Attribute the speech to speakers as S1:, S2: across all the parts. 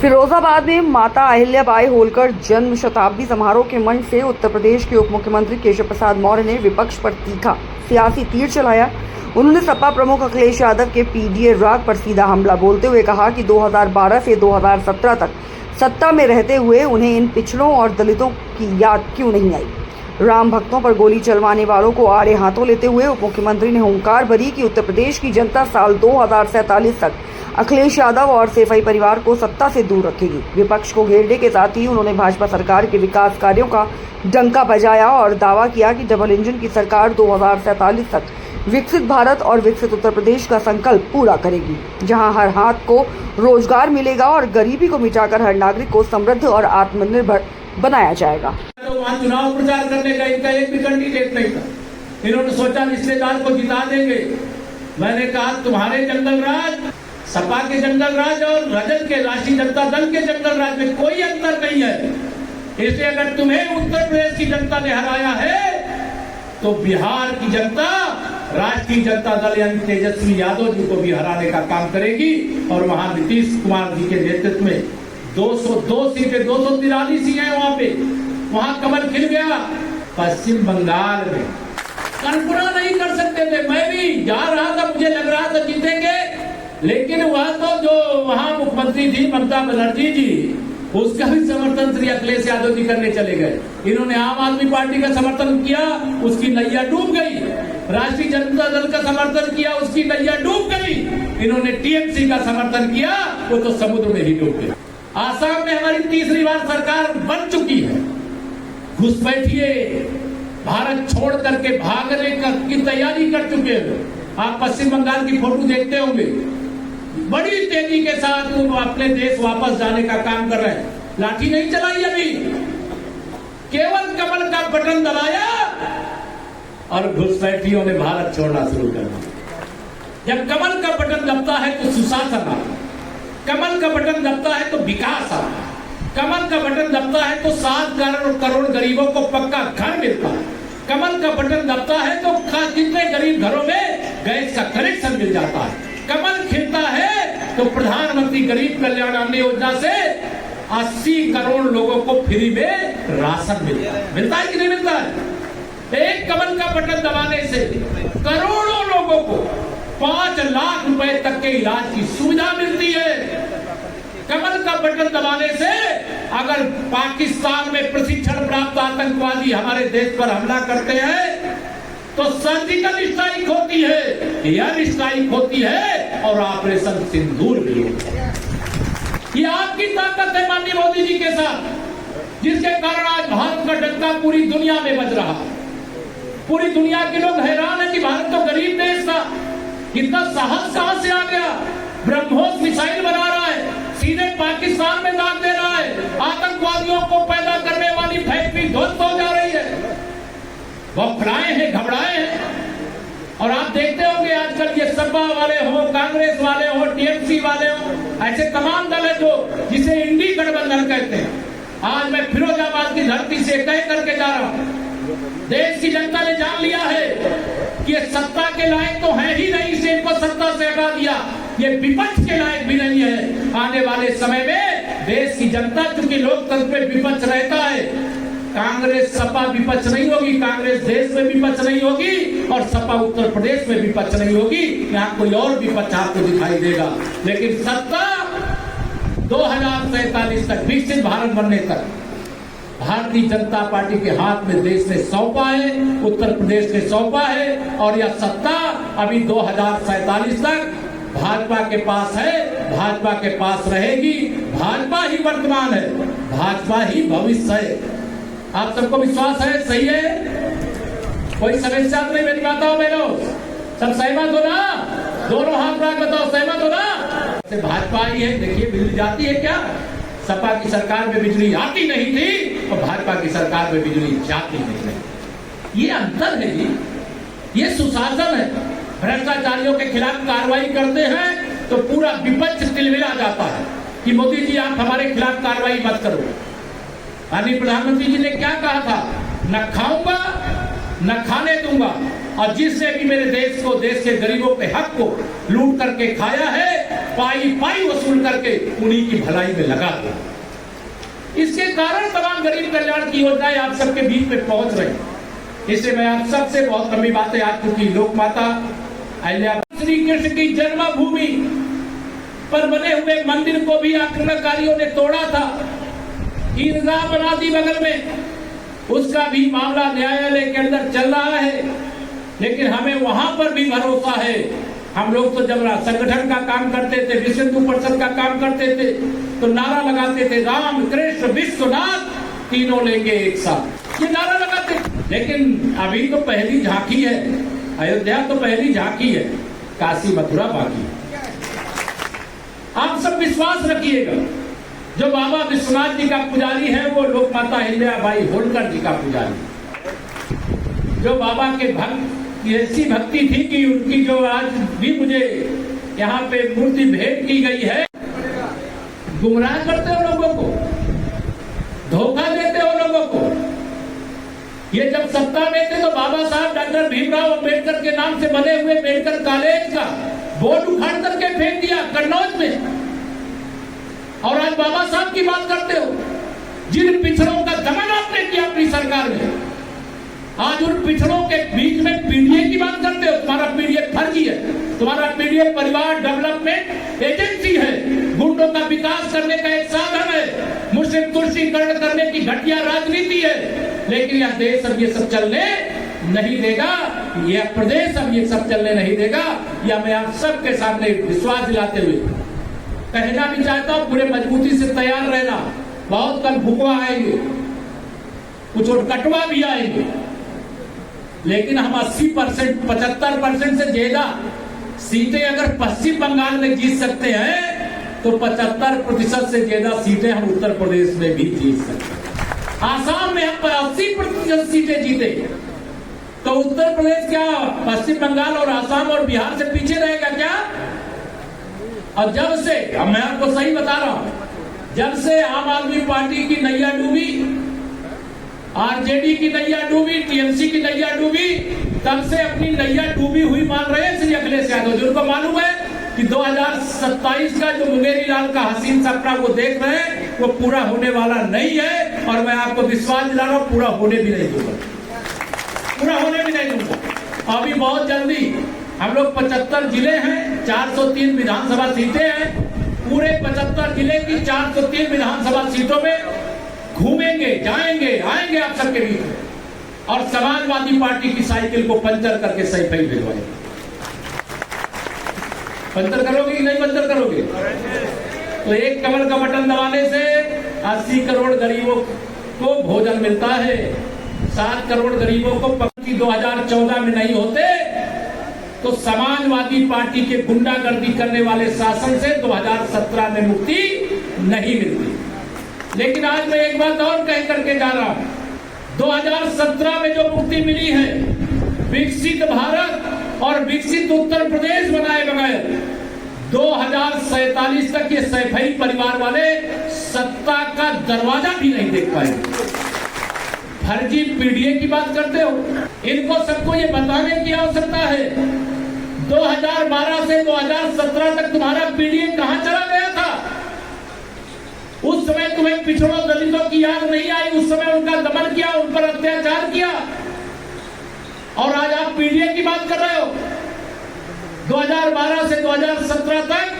S1: फिरोजाबाद में माता अहिल्याबाई होलकर जन्म शताब्दी समारोह के मंच से उत्तर प्रदेश के उप मुख्यमंत्री केशव प्रसाद मौर्य ने विपक्ष पर तीखा सियासी तीर चलाया। उन्होंने सपा प्रमुख अखिलेश यादव के पीडीए राग पर सीधा हमला बोलते हुए कहा कि 2012 से 2017 तक सत्ता में रहते हुए उन्हें इन पिछड़ों और दलितों की याद क्यों नहीं आई। राम भक्तों पर गोली चलवाने वालों को आड़े हाथों लेते हुए उप मुख्यमंत्री ने हुंकार भरी कि उत्तर प्रदेश की जनता साल 2047 तक अखिलेश यादव और सैफई परिवार को सत्ता से दूर रखेगी। विपक्ष को घेरने के साथ ही उन्होंने भाजपा सरकार के विकास कार्यों का डंका बजाया और दावा किया कि डबल इंजन की सरकार 2047 तक विकसित भारत और विकसित उत्तर प्रदेश का संकल्प पूरा करेगी, जहां हर हाथ को रोजगार मिलेगा और गरीबी को मिटाकर हर नागरिक को समृद्ध और आत्मनिर्भर बनाया जाएगा।
S2: तो वहाँ चुनाव प्रचार करने का इनका एक भी कैंडिडेट नहीं था। इन्होंने सोचा रिश्तेदार को जिता देंगे। मैंने कहा तुम्हारे जंगल राज, सपा के जंगल राज और रजत के राष्ट्रीय जनता दल के जंगल राज में कोई अंतर नहीं है। इसलिए अगर तुम्हें उत्तर प्रदेश की जनता ने हराया है तो बिहार की जनता राष्ट्रीय जनता दल यानी तेजस्वी यादव जी को भी हराने का काम करेगी और वहां नीतीश कुमार जी के नेतृत्व में 202 सीटें 243 ही है वहां कमल खिल गया। पश्चिम बंगाल में कल्पना नहीं कर सकते थे। मैं भी जा रहा था, मुझे लग रहा था जीतेंगे, लेकिन वह तो जो वहां मुख्यमंत्री थी ममता बनर्जी जी, उसका भी समर्थन श्री अखिलेश यादव जी करने चले गए। इन्होंने आम आदमी पार्टी का समर्थन किया, उसकी नैया डूब गई। राष्ट्रीय जनता दल का समर्थन किया, उसकी नैया डूब गई। इन्होंने टीएमसी का समर्थन किया, वो तो समुद्र में ही डूब गया। आसाम में हमारी तीसरी बार सरकार बन चुकी है। घुसपैठिए भारत छोड़ करके भागने की तैयारी कर चुके हैं। आप पश्चिम बंगाल की फोटो देखते होंगे, बड़ी तेजी के साथ वो अपने देश वापस जाने का काम कर रहे हैं। लाठी नहीं चलाई अभी, केवल कमल का बटन दबाया और घुसपैठियों ने भारत छोड़ना शुरू कर दिया। जब कमल का बटन दबता है तो सुशासन आता है, कमल का बटन दबता है तो विकास आता है, कमल का बटन दबता है तो 7 करोड़ गरीबों को पक्का घर मिलता है, कमल का बटन दबता है तो कितने गरीब घरों में गैस का कनेक्शन मिल जाता है, कमल खिलता है तो प्रधानमंत्री गरीब कल्याण अन्न योजना से 80 करोड़ लोगों को फ्री में राशन मिलता है कि नहीं मिलता है। एक कमल का बटन दबाने से करोड़ों लोगों को 5 लाख रुपए तक के इलाज की सुविधा मिलती है। कमल का बटन दबाने से अगर पाकिस्तान में प्रशिक्षण प्राप्त आतंकवादी हमारे देश पर हमला करते हैं तो सर्जिकल स्ट्राइक होती है, एयर स्ट्राइक होती है और ऑपरेशन सिंदूर भी होता है। ये आपकी ताकत है माननीय मोदी जी के साथ, जिसके कारण आज भारत का डंका पूरी दुनिया में बज रहा है। पूरी दुनिया के लोग हैरान है कि भारत तो गरीब देश था, इतना साहस कहां से आ गया। ब्रह्मोस मिसाइल बना रहा है, सीधे पाकिस्तान में दाग दे रहा है, आतंकवादियों को पैदा करने वाली फैक्ट्री ध्वस्त हो जा रही है। बौखलाए हैं, घबराए हैं। और आप देखते होंगे आजकल ये सपा वाले हो, कांग्रेस वाले हो, टीएमसी वाले हो, ऐसे तमाम दल है जो जिसे इंडी गठबंधन कहते हैं। आज मैं फिरोजाबाद की धरती से कह करके जा रहा हूं, देश की जनता ने जान लिया है कि ये सत्ता के लायक तो है ही नहीं, इसे इनको सत्ता से हटा दिया। ये विपक्ष के लायक भी नहीं है। आने वाले समय में देश की जनता, चूंकि लोकतंत्र में विपक्ष रहता है, कांग्रेस सपा विपक्ष नहीं होगी, कांग्रेस देश में विपक्ष नहीं होगी और सपा उत्तर प्रदेश में विपक्ष नहीं होगी। यहाँ कोई और विपक्ष आपको दिखाई देगा, लेकिन सत्ता 2047 तक विकसित भारत बनने तक भारतीय जनता पार्टी के हाथ में देश ने सौंपा है, उत्तर प्रदेश ने सौंपा है और यह सत्ता अभी 2047 तक भाजपा के पास है, भाजपा के पास रहेगी। भाजपा ही वर्तमान है, भाजपा ही भविष्य है। आप सबको विश्वास है? सही है? कोई समस्या तो नहीं मेरी बातों में? लोग सब सहमत हो ना? दोनों हाथ रख बताओ, सहमत हो ना? भाजपा ही है। देखिए बिजली जाती है क्या? सपा की सरकार में बिजली आती नहीं थी और भाजपा की सरकार में बिजली जाती नहीं थी। ये अंतर है जी, ये सुशासन है। भ्रष्टाचारियों के खिलाफ कार्रवाई करते हैं तो पूरा विपक्ष तिलमिला जाता है कि मोदी जी आप हमारे खिलाफ कार्रवाई मत करो। माननीय प्रधानमंत्री जी ने क्या कहा था? न खाऊंगा न खाने दूंगा, और जिसने भी मेरे देश को, देश के गरीबों के हक को लूट करके खाया है, पाई पाई वसूल करके उन्हीं की भलाई में लगा दिया। इसके कारण तमाम गरीब कल्याण की योजनाएं आप सबके बीच में पहुंच रही। इससे मैं आप सबसे बहुत लंबी बातें आज चुकी। लोक माता अहिल्या श्री कृष्ण की जन्मभूमि पर बने हुए मंदिर को भी आक्रमणकारियों ने तोड़ा था, ईदगाह बना दी बगल में, उसका भी मामला न्यायालय के अंदर चल रहा है। लेकिन हमें वहां पर भी भरोसा है। हम लोग तो जब संगठन का काम करते थे, विश्व हिंदू परिषद का काम करते थे, तो नारा लगाते थे राम कृष्ण विश्वनाथ तीनों लेंगे एक साथ, ये नारा लगाते। लेकिन अभी तो पहली झांकी है, अयोध्या तो पहली झांकी है, काशी मथुरा बाकी है। आप सब विश्वास रखिएगा, जो बाबा विश्वनाथ जी का पुजारी है वो लोक माता अहिल्याबाई होलकर जी का पुजारी। जो बाबा के भक्त ऐसी भक्ति थी कि उनकी जो आज भी मुझे यहाँ पे मूर्ति भेंट की गई है, गुमराह करते हो लोगों को, धोखा देते हो लोगों को। ये जब सत्ता में थे तो बाबा साहब डॉक्टर भीमराव अंबेडकर के नाम से बने हुए मेडिकल कॉलेज का बोर्ड उखाड़ करके फेंक दिया कन्नौज में, और आज बाबा साहब की बात करते हो। जिन पिछड़ों का दमन आपने किया अपनी सरकार में, आज उन पिछड़ों के बीच में पीडीए की बात करते हो। तुम्हारा पीडीए फर्जी है, तुम्हारा पीडीए परिवार डेवलपमेंट एजेंसी है, गुंडों का विकास करने का एक साधन है, मुस्लिम तुष्टीकरण करने की घटिया राजनीति है। लेकिन यह देश अब ये सब चलने नहीं देगा, यह प्रदेश अब ये सब चलने नहीं देगा। यह मैं आप सबके सामने विश्वास दिलाते हुए कहना भी चाहता हूं, पूरे मजबूती से तैयार रहना। बहुत कल भूकवा आएंगे, कुछ उठकटवा भी आएंगे, लेकिन हम 80% 75% से ज्यादा सीटें अगर पश्चिम बंगाल में जीत सकते हैं तो 75% से ज्यादा सीटें हम उत्तर प्रदेश में भी जीत सकते हैं। आसाम में हम 80% सीटें जीते तो उत्तर प्रदेश क्या पश्चिम बंगाल और आसाम और बिहार से पीछे रहेगा क्या? और जब से, अब मैं आपको सही बता रहा हूं, जब से आम आदमी पार्टी की नैया डूबी, आरजेडी की नैया डूबी, टीएमसी की नैया डूबी, तब से अपनी नैया डूबी हुई मान रहे हैं श्री अखिलेश यादव। जिनको मालूम है कि 2027 का जो मुंगेरी लाल का हसीन सपना वो देख रहे हैं, वो पूरा होने वाला नहीं है। और मैं आपको विश्वास दिला रहा हूं, पूरा होने भी नहीं दूंगा, पूरा होने भी नहीं दूंगा। अभी बहुत जल्दी हम लोग 75 जिले हैं, 403 विधानसभा सीटें हैं, पूरे 75 जिले की 403 विधानसभा सीटों में घूमेंगे, जाएंगे, आएंगे आप सबके बीच, और समाजवादी पार्टी की साइकिल को पंचर करके सही पे भिजवाएंगे। पंचर करोगे कि नहीं पंचर करोगे? तो एक कमल का बटन दबाने से 80 करोड़ गरीबों को भोजन मिलता है। 7 करोड़ गरीबों को 2014 में नहीं होते तो समाजवादी पार्टी के गुंडागर्दी करने वाले शासन से 2017 में मुक्ति नहीं मिलती। लेकिन आज मैं एक बात और कह करके जा रहा हूं, 2017 में जो मुक्ति मिली है, विकसित भारत और विकसित उत्तर प्रदेश बनाए बगैर 2047 तक ये सैफई परिवार वाले सत्ता का दरवाजा भी नहीं देख पाएंगे। फर्जी पीडीए की बात करते हो, इनको सबको ये बताने की आवश्यकता है 2012 से 2017 तक तुम्हारा पीडीए कहां चला गया था? उस समय तुम्हें पिछड़ों दलितों की याद नहीं आई, उस समय उनका दमन किया, उन पर अत्याचार किया, और आज आप पीडीए की बात कर रहे हो। 2012 से 2017 तक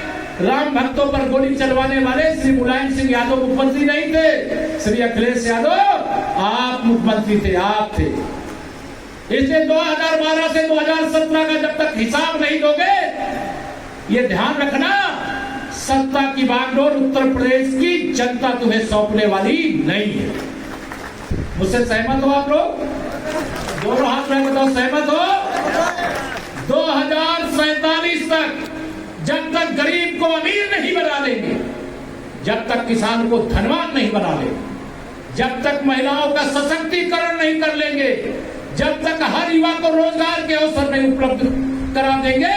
S2: राम भक्तों पर गोली चलवाने वाले श्री मुलायम सिंह यादव मुख्यमंत्री नहीं थे, श्री अखिलेश यादव आप मुख्यमंत्री थे, आप थे। इसलिए 2012 से 2017 का जब तक हिसाब नहीं दोगे, ये ध्यान रखना, सत्ता की बागडोर उत्तर प्रदेश की जनता तुम्हें सौंपने वाली नहीं है। मुझसे सहमत हो आप लोग? दोनों हाथ में बताओ, सहमत हो? 2047 तक जब तक गरीब को अमीर नहीं बना देंगे, जब तक किसान को धनवान नहीं बना लेंगे, जब तक महिलाओं का सशक्तिकरण नहीं कर लेंगे, जब तक हर युवा को रोजगार के अवसर नहीं उपलब्ध करा देंगे,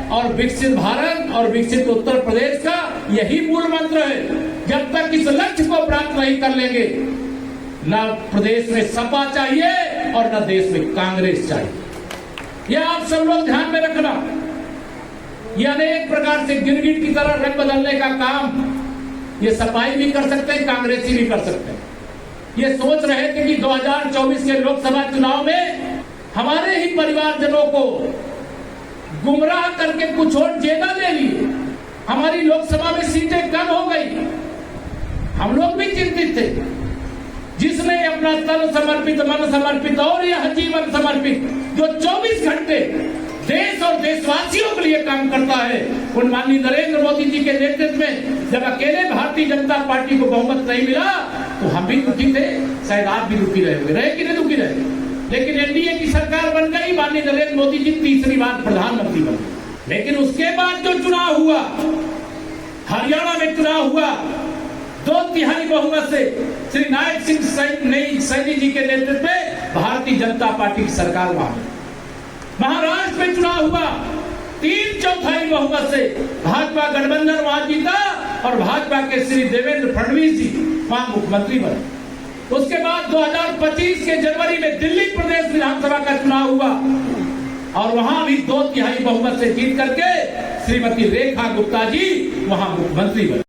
S2: और विकसित भारत और विकसित उत्तर प्रदेश का यही मूल मंत्र है, जब तक इस लक्ष्य को प्राप्त नहीं कर लेंगे, न प्रदेश में सपा चाहिए और न देश में कांग्रेस चाहिए। यह आप सब लोग ध्यान में रखना। ये अनेक प्रकार से गिरगिट की तरह रंग बदलने का काम ये सपाई भी कर सकते हैं, कांग्रेसी भी कर सकते हैं। ये सोच रहे थे कि 2024 के लोकसभा चुनाव में हमारे ही परिवारजनों को गुमराह करके कुछ और ज्यादा ले लिए, हमारी लोकसभा में सीटें कम हो गई। हम लोग भी चिंतित थे। जिसने अपना तन समर्पित, मन समर्पित और यह जीवन समर्पित, जो 24 घंटे देश और देशवासियों के लिए काम करता है, उन माननीय नरेंद्र मोदी जी के नेतृत्व में जब अकेले भारतीय जनता पार्टी को बहुमत नहीं मिला तो हम भी दुखी थे, शायद आप भी दुखी रहे कि नहीं दुखी रहे। लेकिन एनडीए की सरकार बन गई, माननीय नरेंद्र मोदी जी तीसरी बार प्रधानमंत्री बने। लेकिन उसके बाद जो चुनाव हुआ, हरियाणा में चुनाव हुआ, 2/3 बहुमत से श्री नायक सिंह सैनी जी के नेतृत्व में भारतीय जनता पार्टी की सरकार वहां। महाराष्ट्र में चुनाव हुआ, 3/4 बहुमत से भाजपा गठबंधन वहां जीता और भाजपा के श्री देवेंद्र फडणवीस जी वहां मुख्यमंत्री बने। उसके बाद 2025 के जनवरी में दिल्ली प्रदेश विधानसभा का चुनाव हुआ और वहां भी 2/3 बहुमत से जीत करके श्रीमती रेखा गुप्ता जी वहां मुख्यमंत्री बने।